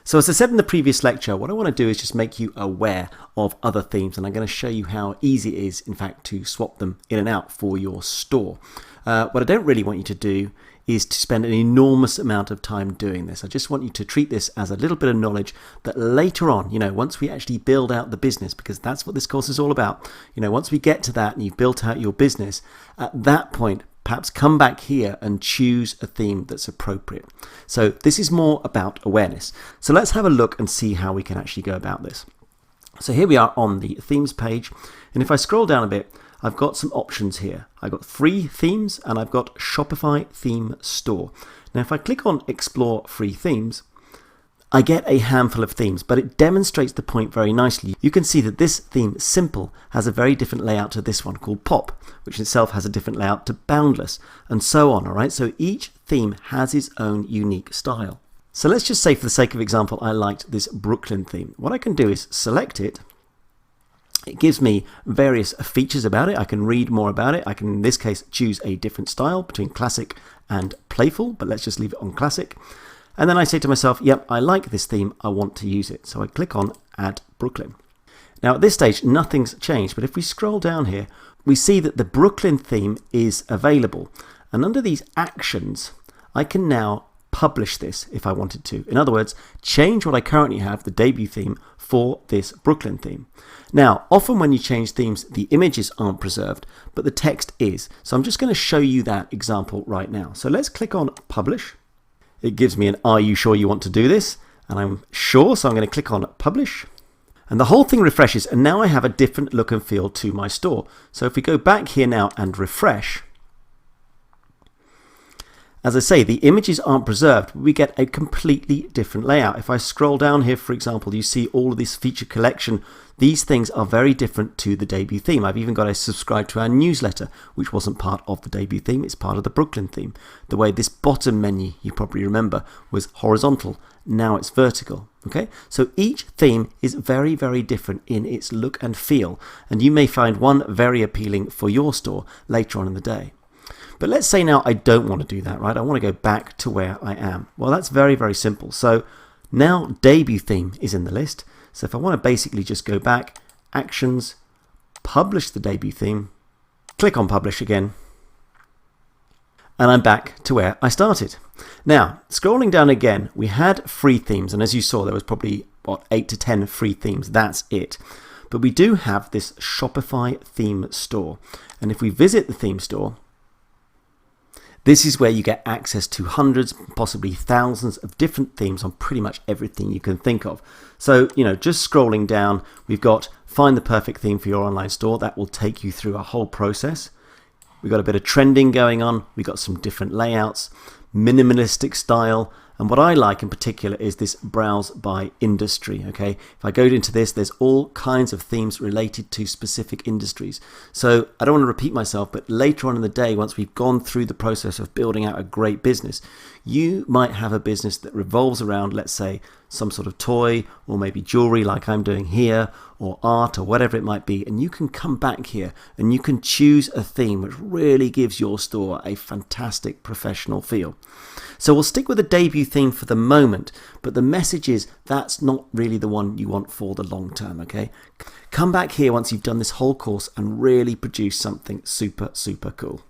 So as I said in the previous lecture, what I want to do is just make you aware of other themes, and I'm going to show you how easy it is, in fact, to swap them in and out for your store. What I don't really want you to do is to spend an enormous amount of time doing this. I just want you to treat this as a little bit of knowledge that later on, once we actually build out the business, because that's what this course is all about, once we get to that and you've built out your business, at that point, perhaps come back here and choose a theme that's appropriate. So this is more about awareness. So let's have a look and see how we can actually go about this. So here we are on the themes page, and if I scroll down a bit, I've got some options here. I've got free themes and I've got Shopify theme store. Now if I click on explore free themes, I get a handful of themes, but it demonstrates the point very nicely. You can see that this theme, Simple, has a very different layout to this one called Pop, which itself has a different layout to Boundless, and so on, all right? So each theme has its own unique style. So let's just say, for the sake of example, I liked this Brooklyn theme. What I can do is select it. It gives me various features about it. I can read more about it. I can, in this case, choose a different style between classic and playful, but let's just leave it on classic. And then I say to myself, yep, I like this theme, I want to use it. So I click on Add Brooklyn. Now at this stage, nothing's changed, but if we scroll down here, we see that the Brooklyn theme is available. And under these actions, I can now publish this if I wanted to. In other words, change what I currently have, the debut theme, for this Brooklyn theme. Now, often when you change themes, the images aren't preserved, but the text is. So I'm just going to show you that example right now. So let's click on Publish. It gives me an "Are you sure you want to do this?" And I'm sure, so I'm going to click on Publish. And the whole thing refreshes, and now I have a different look and feel to my store. So if we go back here now and refresh, as I say, the images aren't preserved, but we get a completely different layout. If I scroll down here, for example, you see all of this feature collection. These things are very different to the debut theme. I've even got a subscribe to our newsletter, which wasn't part of the debut theme. It's part of the Brooklyn theme. The way this bottom menu, you probably remember, was horizontal. Now it's vertical. Okay, so each theme is very, very different in its look and feel, and you may find one very appealing for your store later on in the day. But let's say now I don't want to do that, right? I want to go back to where I am. Well, that's very, very simple. So now debut theme is in the list. So if I want to basically just go back, actions, publish the debut theme, click on publish again, and I'm back to where I started. Now, scrolling down again, we had free themes, and as you saw, there was probably, 8 to 10 free themes. That's it. But we do have this Shopify theme store. And if we visit the theme store, this is where you get access to hundreds, possibly thousands of different themes on pretty much everything you can think of. So, just scrolling down, we've got find the perfect theme for your online store. That will take you through a whole process. We've got a bit of trending going on. We've got some different layouts, minimalistic style. And what I like in particular is this browse by industry. Okay, if I go into this, there's all kinds of themes related to specific industries. So I don't want to repeat myself, but later on in the day, once we've gone through the process of building out a great business, you might have a business that revolves around, let's say, some sort of toy, or maybe jewelry like I'm doing here, or art, or whatever it might be. And you can come back here and you can choose a theme which really gives your store a fantastic professional feel. So we'll stick with the debut theme for the moment, but the message is that's not really the one you want for the long term, okay? Come back here once you've done this whole course and really produce something super, super cool.